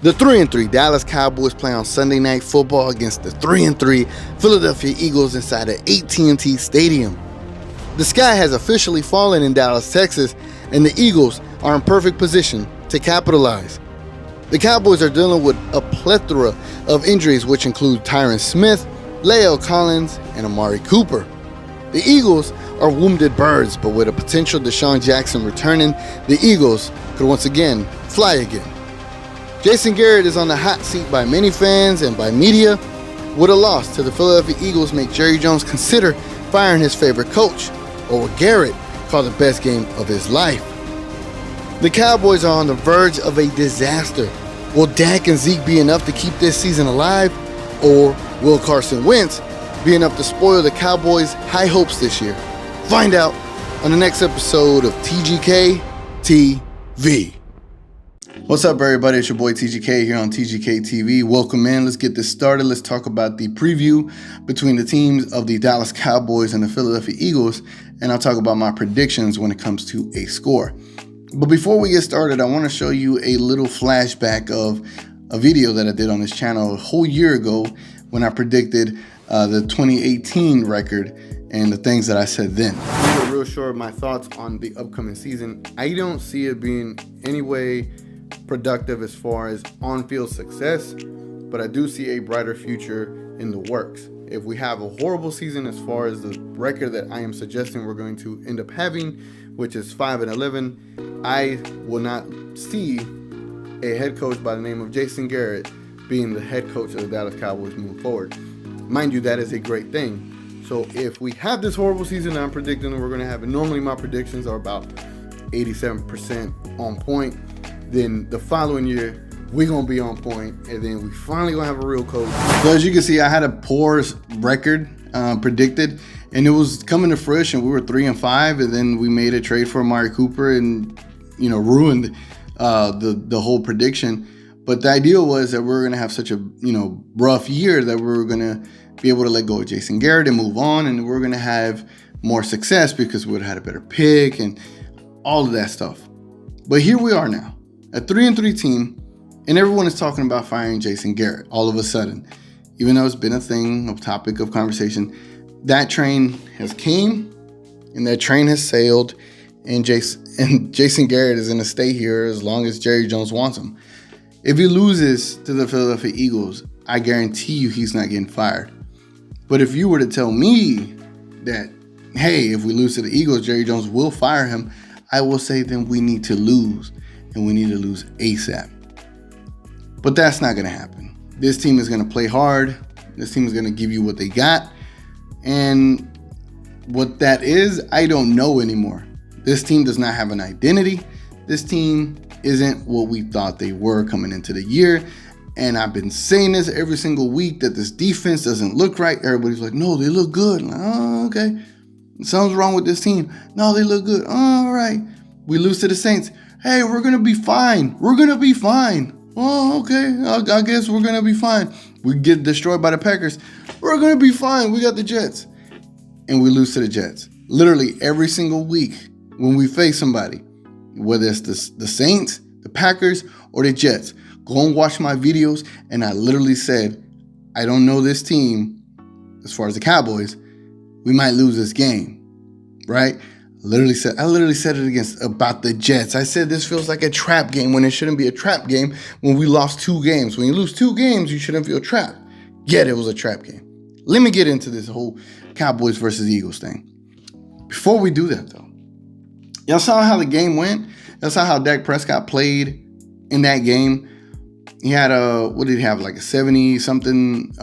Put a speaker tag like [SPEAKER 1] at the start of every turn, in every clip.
[SPEAKER 1] The 3-3 Dallas Cowboys play on Sunday Night Football against the 3-3 Philadelphia Eagles inside the AT&T Stadium. The sky has officially fallen in Dallas, Texas, and the Eagles are in perfect position to capitalize. The Cowboys are dealing with a plethora of injuries, which include Tyron Smith, La'el Collins, and Amari Cooper. The Eagles are wounded birds, but with a potential Deshaun Jackson returning, the Eagles could once again fly again. Jason Garrett is on the hot seat by many fans and by media. Would a loss to the Philadelphia Eagles make Jerry Jones consider firing his favorite coach, or would Garrett call the best game of his life? The Cowboys are on the verge of a disaster. Will Dak and Zeke be enough to keep this season alive, or will Carson Wentz be enough to spoil the Cowboys' high hopes this year? Find out on the next episode of TGK TV. What's up, everybody? It's your boy TGK here on TGK TV. Welcome in. Let's get this started. Let's talk about the preview between the teams of the Dallas Cowboys and the Philadelphia Eagles, and I'll talk about my predictions when it comes to a score. But before we get started, I want to show you a little flashback of a video that I did on this channel a whole year ago when I predicted the 2018 record and the things that I said then. I'm real sure of my thoughts on the upcoming season. I don't see it being any way productive as far as on-field success, but I do see a brighter future in the works. If we have a horrible season as far as the record that I am suggesting we're going to end up having, which is 5-11, I will not see a head coach by the name of Jason Garrett being the head coach of the Dallas Cowboys moving forward. Mind you, that is a great thing. So if we have this horrible season I'm predicting we're going to have, and normally my predictions are about 87% on point, then the following year we're going to be on point, and then we finally going to have a real coach. So as you can see, I had a poor record predicted, and it was coming to fruition. We were 3-5, and then we made a trade for Amari Cooper and, ruined the whole prediction. But the idea was that we were going to have such a, rough year that we were going to be able to let go of Jason Garrett and move on, and we're going to have more success because we would have had a better pick and all of that stuff. But here we are now, a 3-3 team, and everyone is talking about firing Jason Garrett all of a sudden. Even though it's been a thing, a topic of conversation, that train has came and that train has sailed, and Jason Garrett is going to stay here as long as Jerry Jones wants him. If he loses to the Philadelphia Eagles, I guarantee you he's not getting fired. But if you were to tell me that, hey, if we lose to the Eagles, Jerry Jones will fire him, I will say then we need to lose, and we need to lose ASAP. But that's not going to happen. This team is going to play hard. This team is going to give you what they got. And what that is, I don't know anymore. This team does not have an identity. This team isn't what we thought they were coming into the year. And I've been saying this every single week that this defense doesn't look right. Everybody's like, no, they look good. Like, oh, okay. Something's wrong with this team. No, they look good. Oh, all right. We lose to the Saints. Hey, we're going to be fine. We're going to be fine. Oh, okay. I guess we're going to be fine. We get destroyed by the Packers. We're going to be fine. We got the Jets. And we lose to the Jets. Literally every single week when we face somebody, whether it's the Saints, the Packers, or the Jets, go and watch my videos. And I literally said, I don't know this team as far as the Cowboys. We might lose this game, right? I literally said it about the Jets. I said this feels like a trap game when it shouldn't be a trap game when we lost 2 games. When you lose 2 games, you shouldn't feel trapped. Yet it was a trap game. Let me get into this whole Cowboys versus Eagles thing. Before we do that, though, y'all saw how the game went? Y'all saw how Dak Prescott played in that game? He had what did he have, like a 70-something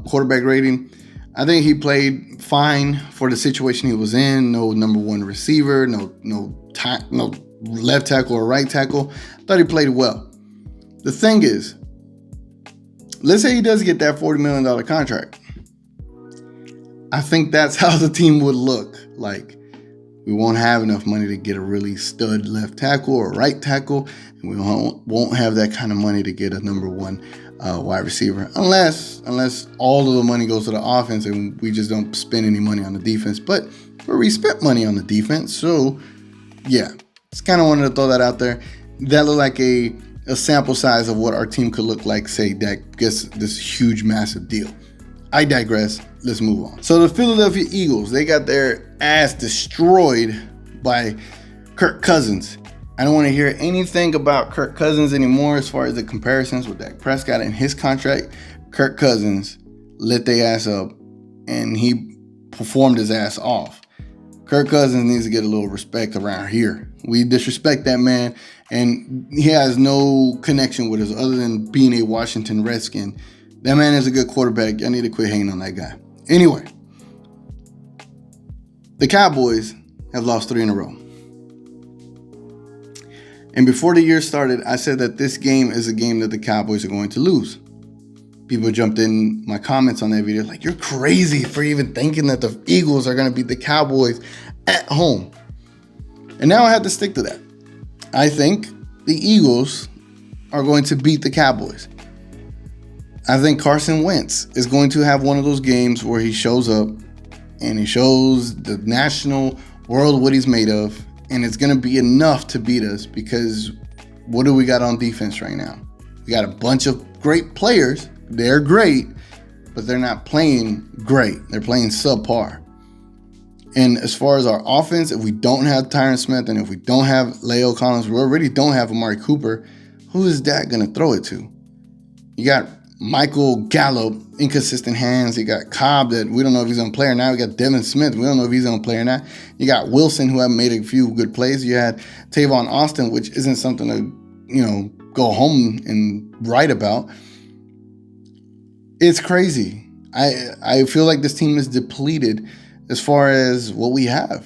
[SPEAKER 1] quarterback rating? I think he played fine for the situation he was in. No number 1 receiver, no left tackle or right tackle. I thought he played well. The thing is, let's say he does get that $40 million contract. I think that's how the team would look. Like, we won't have enough money to get a really stud left tackle or right tackle, and we won't have that kind of money to get a number 1 wide receiver, unless all of the money goes to the offense and we just don't spend any money on the defense. But we spent money on the defense, so yeah, just kind of wanted to throw that out there. That looked like a a sample size of what our team could look like, say Dak gets this huge, massive deal. I digress. Let's move on. So the Philadelphia Eagles, they got their ass destroyed by Kirk Cousins. I don't want to hear anything about Kirk Cousins anymore as far as the comparisons with Dak Prescott and his contract. Kirk Cousins lit their ass up and he performed his ass off. Kirk Cousins needs to get a little respect around here. We disrespect that man, and he has no connection with us other than being a Washington Redskin. That man is a good quarterback. I need to quit hating on that guy. Anyway, the Cowboys have lost 3 in a row. And before the year started, I said that this game is a game that the Cowboys are going to lose. People jumped in my comments on that video like, you're crazy for even thinking that the Eagles are going to beat the Cowboys at home. And now I have to stick to that. I think the Eagles are going to beat the Cowboys. I think Carson Wentz is going to have one of those games where he shows up and he shows the national world what he's made of, and it's going to be enough to beat us because what do we got on defense right now? We got a bunch of great players. They're great, but they're not playing great. They're playing subpar. And as far as our offense, if we don't have Tyron Smith and if we don't have Leo Collins, we already don't have Amari Cooper, who is that going to throw it to? You got Michael Gallup, inconsistent hands. You got Cobb that we don't know if he's going to play or not. We got Devin Smith. We don't know if he's going to play or not. You got Wilson, who have made a few good plays. You had Tavon Austin, which isn't something to, go home and write about. It's crazy. I feel like this team is depleted as far as what we have.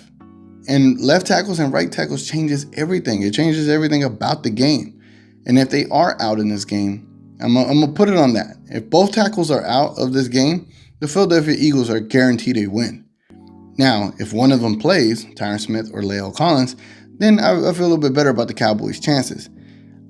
[SPEAKER 1] And left tackles and right tackles changes everything. It changes everything about the game. And if they are out in this game, I'm going to put it on that. If both tackles are out of this game, the Philadelphia Eagles are guaranteed a win. Now, if one of them plays, Tyron Smith or Leo Collins, then I feel a little bit better about the Cowboys' chances.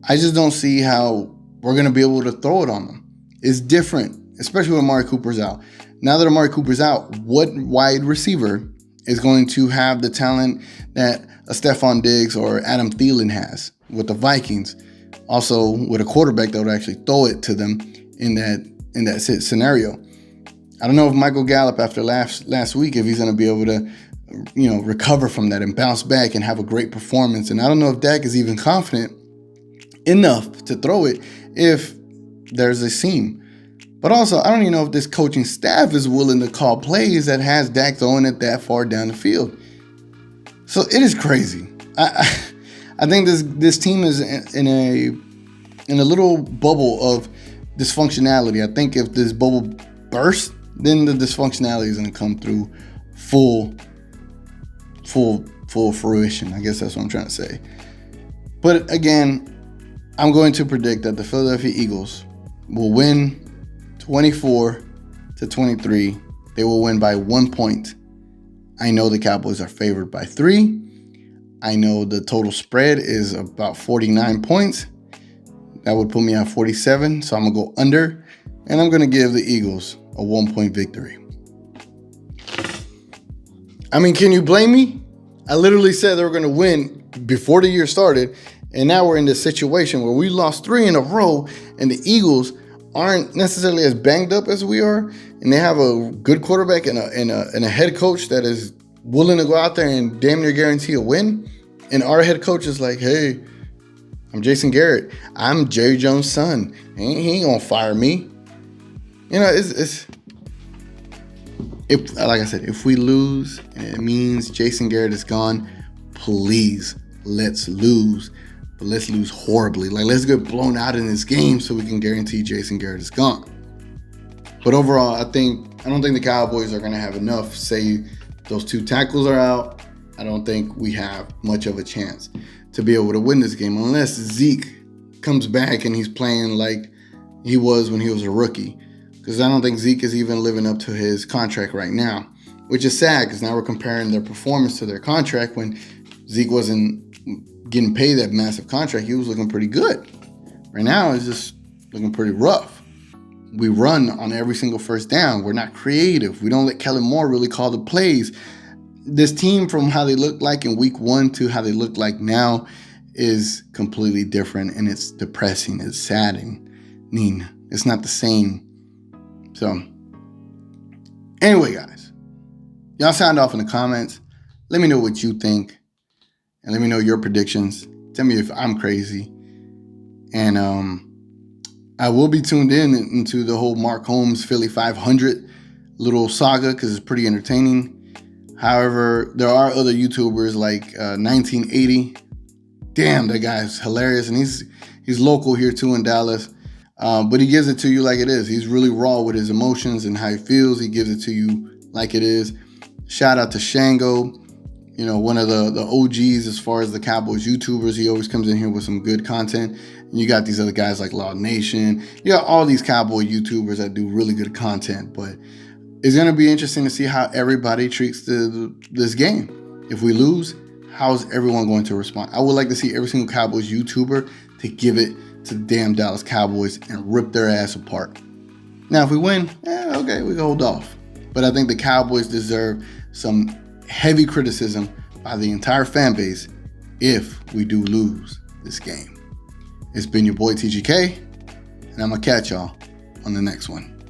[SPEAKER 1] I just don't see how we're going to be able to throw it on them. It's different, especially when Amari Cooper's out. Now that Amari Cooper's out, what wide receiver is going to have the talent that a Stephon Diggs or Adam Thielen has with the Vikings? Also, with a quarterback that would actually throw it to them in that scenario. I don't know if Michael Gallup after last week, if he's going to be able to, recover from that and bounce back and have a great performance. And I don't know if Dak is even confident enough to throw it if there's a seam. But also, I don't even know if this coaching staff is willing to call plays that has Dak throwing it that far down the field. So it is crazy. I think this team is in a little bubble of dysfunctionality. I think if this bubble bursts, then the dysfunctionality is going to come through full fruition. I guess that's what I'm trying to say. But again, I'm going to predict that the Philadelphia Eagles will win 24-23. They will win by 1 point. I know the Cowboys are favored by 3. I know the total spread is about 49 points. That would put me at 47, so I'm going to go under, and I'm going to give the Eagles a 1-point victory. I mean, can you blame me? I literally said they were going to win before the year started, and now we're in this situation where we lost 3 in a row, and the Eagles aren't necessarily as banged up as we are, and they have a good quarterback and a head coach that is willing to go out there and damn near guarantee a win. And our head coach is like, hey, I'm Jason Garrett. I'm Jerry Jones' son. He ain't gonna fire me. It's like I said, if we lose and it means Jason Garrett is gone, please let's lose. But let's lose horribly. Like, let's get blown out in this game so we can guarantee Jason Garrett is gone. But overall, I don't think the Cowboys are gonna have enough. Say those 2 tackles are out, I don't think we have much of a chance to be able to win this game unless Zeke comes back and he's playing like he was when he was a rookie. Because I don't think Zeke is even living up to his contract right now, which is sad because now we're comparing their performance to their contract when Zeke wasn't getting paid that massive contract. He was looking pretty good. Right now, it's just looking pretty rough. We run on every single first down. We're not creative. We don't let Kellen Moore really call the plays. This team, from how they looked like in week 1 to how they look like now, is completely different, and it's depressing, it's saddening. It's not the same. So anyway, guys, y'all sound off in the comments. Let me know what you think, and let me know your predictions. Tell me if I'm crazy. And I will be tuned into the whole Mark Holmes Philly 500 little saga because it's pretty entertaining. However, there are other YouTubers like 1980. Damn, that guy's hilarious, and he's local here too in Dallas. But he gives it to you like it is. He's really raw with his emotions and how he feels. He gives it to you like it is. Shout out to Shango, one of the OGs as far as the Cowboys YouTubers. He always comes in here with some good content. And you got these other guys like Law Nation. You got all these Cowboy YouTubers that do really good content. But it's going to be interesting to see how everybody treats this game. If we lose, how's everyone going to respond? I would like to see every single Cowboys YouTuber to give it to the damn Dallas Cowboys and rip their ass apart. Now, if we win, okay, we can hold off. But I think the Cowboys deserve some heavy criticism by the entire fan base if we do lose this game. It's been your boy TGK, and I'm going to catch y'all on the next one.